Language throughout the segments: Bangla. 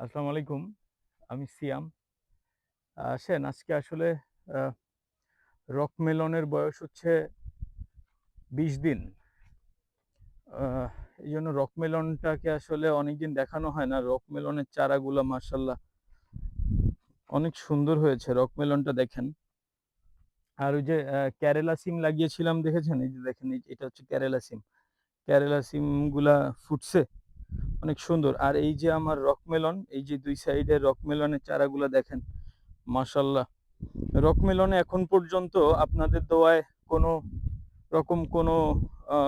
আসসালামু আলাইকুম। আমি সিয়াম। আসেন আজকে আসলে আ রক মেলনের বয়স হচ্ছে ২০ দিন। আ এইজন্য রক মেলনটাকে আসলে অনেকদিন দেখানো হয় না। রক মেলনের চারাগুলা মাশাআল্লাহ অনেক সুন্দর হয়েছে। রক মেলনটা দেখেন। আর ওই যে কেরালা সিম লাগিয়েছিলাম দেখেছেন? এই যে দেখেন এই যে এটা হচ্ছে কেরালা সিম। কেরালা সিমগুলা ফুটছে অনেক সুন্দর। আর এই যে আমার রক মেলন, এই যে ২ সাইডে রক মেলনের চারাগুলা দেখেন। মাশাআল্লাহ। রক মেলনে এখন পর্যন্ত আপনাদের দোয়ায় কোনো রকম কোনো আ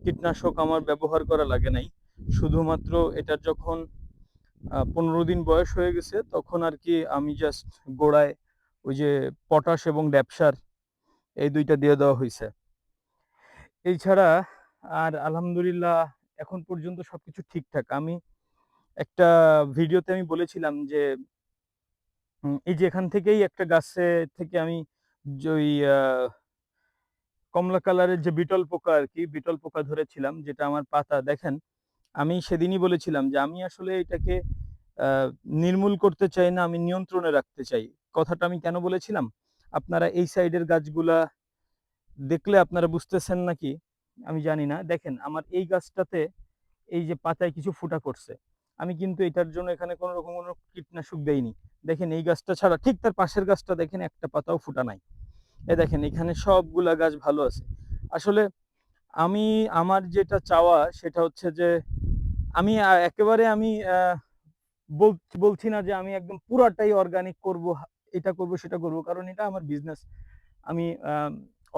কীটনাশক আমার ব্যবহার করা লাগে নাই। শুধুমাত্র এটার যখন ১৫ দিন বয়স হয়ে গেছে তখন আরকি আমি জাস্ট গোড়ায় ওই যে পটাশ এবং ড্যাপসার এই ২ টা দিয়ে দেওয়া হইছে। এছাড়া আর আলহামদুলিল্লাহ এখন পর্যন্ত সবকিছু ঠিকঠাক। আমি একটা ভিডিওতে আমি বলেছিলাম যে এই যে এখান থেকেই একটা গাছে থেকে আমি যে ওই কমলা কালারের যে বিটল পোকা আরকি, বিটল পোকা ধরেছিলাম যেটা আমার পাতা দেখেন, আমি সেদিনই বলেছিলাম যে আমি আসলে এটাকে আ নির্মূল করতে চাই না, আমি নিয়ন্ত্রণে রাখতে চাই। কথাটা আমি কেন বলেছিলাম? আপনারা এই সাইডের গাছগুলা দেখলে আপনারা বুঝতেছেন নাকি আমি জানি না। দেখেন আমার এই গাছটাতে এই যে পাতায় কিছু ফুটা করছে। আমি কিন্তু এটার জন্য এখানে কোন রকম কোন কীটনাশক দেইনি। দেখেন এই গাছটা ছাড়া ঠিক তার পাশের গাছটা দেখেন একটা পাতাও ফুটা নাই। দেখেন এখানে সবগুলা গাছ ভালো আছে। আসলে আমি আমার যেটা চাওয়া সেটা হচ্ছে যে আমি একেবারে আমি বল বলছি না যে আমি একদম পুরাটাই অর্গানিক করব, এটা করব সেটা করব। কারণ এটা আমার বিজনেস। আমি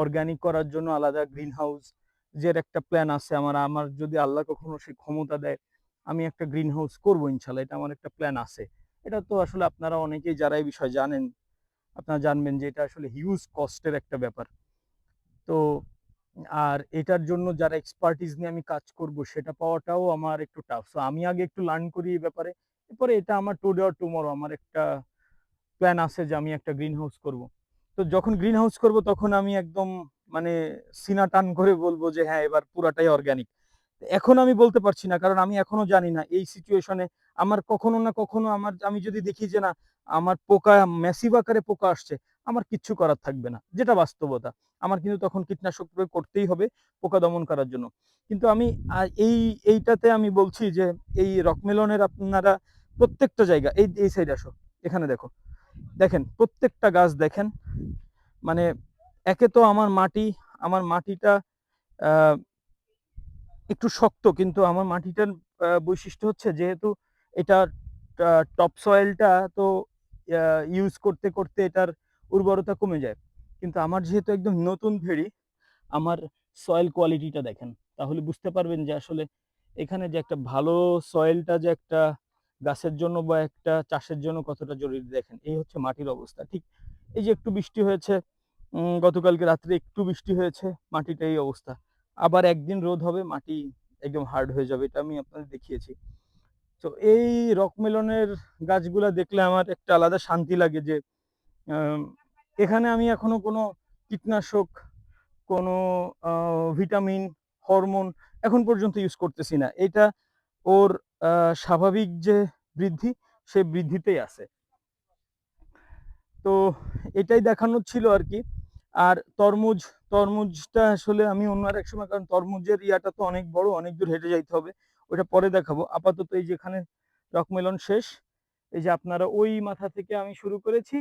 অর্গানিক করার জন্য আলাদা গ্রিন হাউস এর একটা প্ল্যান আছে আমার। আমার যদি আল্লাহ কখনো সেই ক্ষমতা দেয়, আমি একটা গ্রিন হাউস করব ইনশাআল্লাহ। এটা আমার একটা প্ল্যান আছে। এটা তো আসলে আপনারা অনেকেই যারা এই বিষয়ে জানেন, আপনারা জানবেন যে এটা আসলে হিউজ কস্ট এর একটা ব্যাপার। তো আর এটার জন্য যারা এক্সপার্টিস নিয়ে আমি কাজ করব সেটা পাওয়াটাও আমার একটু টাফ। সো আমি আগে একটু লার্ন করি এই ব্যাপারে। এরপরে এটা আমার টুডে অর টুমরো আমার একটা প্ল্যান আছে যে আমি একটা গ্রিন হাউস করব। তো যখন গ্রিন হাউস করব তখন আমি একদম মানে সিনা টান করে বলব যে হ্যাঁ, এবার পুরাটাই অর্গানিক। এখন আমি বলতে পারছি না। কারণ আমি এখনো জানি না এই সিচুয়েশন এ আমার কখনো না কখনো আমি যদি দেখি যে না আমার পোকা ম্যাসিভ আকারে পোকা আসছে, আমার কিচ্ছু করার থাকবে না। যেটা বাস্তবতা। আমার কিন্তু তখন কীটনাশক প্রয়োগ করতেই হবে পোকা দমন করার জন্য। কিন্তু আমি আ এই এইটাতে আমি বলছি যে এই রকমেলনের আপনারা প্রত্যেকটা জায়গা এই সাইডে আসো। এখানে দেখো। দেখেন প্রত্যেকটা গাছ দেখেন। মানে একে তো আমার মাটিটা আ একটু শক্ত কিন্তু আমার মাটিটার বৈশিষ্ট্য হচ্ছে যেহেতু এটার টা টপ সয়েলটা তো আ ইউজ করতে এটার উর্বরতা কমে যায়। কিন্তু আমার যেহেতু একদম নতুন ভেড়ি, আমার সয়েল কোয়ালিটিটা দেখেন। তাহলে বুঝতে পারবেন যে আসলে এখানে যে একটা ভালো সয়েলটা যে একটা গাছের জন্য বা একটা চাষের জন্য কতটা জরুরি দেখেন। এই হচ্ছে মাটির অবস্থা। ঠিক এই যে একটু বৃষ্টি হয়েছে, গতকালকে রাত্রে একটু বৃষ্টি হয়েছে, মাটিটা এই অবস্থা। আবার একদিন রোদ হবে, মাটি একদম হার্ড হয়ে যাবে। এটা আমি আপনাদের দেখিয়েছি। তো এই রকমেলনের গাছগুলা দেখলে আমার একটা আলাদা শান্তি লাগে যে আম এখানে আমি এখনো কোনো কীটনাশক, কোনো আ ভিটামিন, হরমোন এখন পর্যন্ত ইউজ করতেছি না। এটা ওর আ স্বাভাবিক যে বৃদ্ধি, সেই বৃদ্ধিতেই আছে। তো এটাই দেখানোর ছিল আরকি। আর তরমুজটা আসলে আমি অন্য আরেক সময় কারণ তরমুজের ইয়াটা তো অনেক বড়, অনেক দূর হেঁটে যাইতে হবে। ওইটা পরে দেখাবো। আপাতত এই যে এখানে রকমেলন শেষ। এই যে আপনারা ওই মাথা থেকে আমি শুরু করেছি।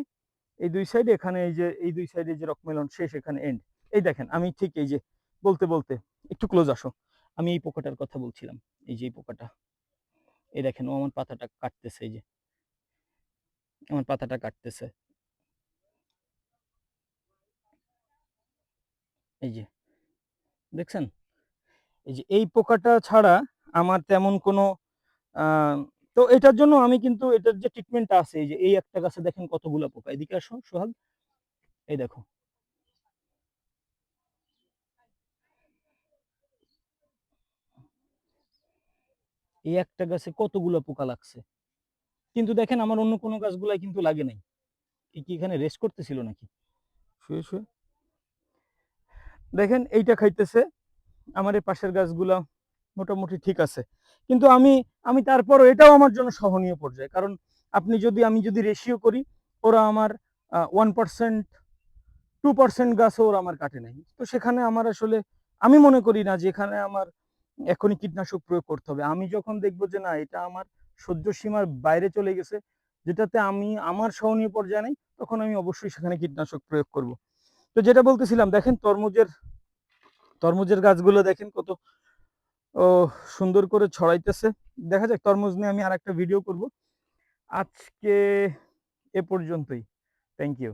এই ২ সাইডে এখানে এই যে এই ২ সাইডে যে রকমেলন শেষ এখানে এন্ড। এই দেখেন আমি ঠিক এই যে বলতে একটু ক্লোজ আসো। আমি এই পোকাটার কথা বলছিলাম। এই যে এই পোকাটা। এই দেখেন ও আমার পাতাটা কাটতেছে এই যে। আমার পাতাটা কাটতেছে। এই যে দেখছেন? এই যে এই পোকাটা ছাড়া আমার তেমন কোনো আ তো এটার জন্য আমি কিন্তু এটার যে ট্রিটমেন্টটা আছে এই যে এই একটা গাছে দেখেন কতগুলা পোকা। এদিকে আসো সোহাগ। এই দেখো। এই একটা গাছে কতগুলা পোকা লাগছে। কিন্তু দেখেন আমার অন্য কোনো গাছগুলায় কিন্তু লাগে নাই। এ কি এখানে রেস্ট করতেছিল নাকি? শুয়ে? দেখেন এইটা খাইতেছে। আমার এই পাশের গাছগুলা। মোটামুটি ঠিক আছে। কিন্তু আমি আমি তারপরও এটাও আমার জন্য সহনীয় পর্যায়ে। কারণ আমি যদি রেশিও করি, ওরা আমার 1% 2% গাছও ওরা আমার কাটে নাই। তো সেখানে আমার আসলে আমি মনে করি না যে এখানে আমার এখনই কীটনাশক প্রয়োগ করতে হবে। আমি যখন দেখব যে না এটা আমার সহ্য সীমার বাইরে চলে গেছে, যেটাতে আমি আমার সহনীয় পর্যায়ে নেই, তখন আমি অবশ্যই সেখানে কীটনাশক প্রয়োগ করব। তো যেটা বলতেছিলাম দেখেন তরমুজের গাছগুলো দেখেন কত ও সুন্দর করে ছড়াইতেছে। দেখা যাক তরমুজ নিয়ে আমি আরেকটা ভিডিও করব। আজকে এ পর্যন্তই। Thank you.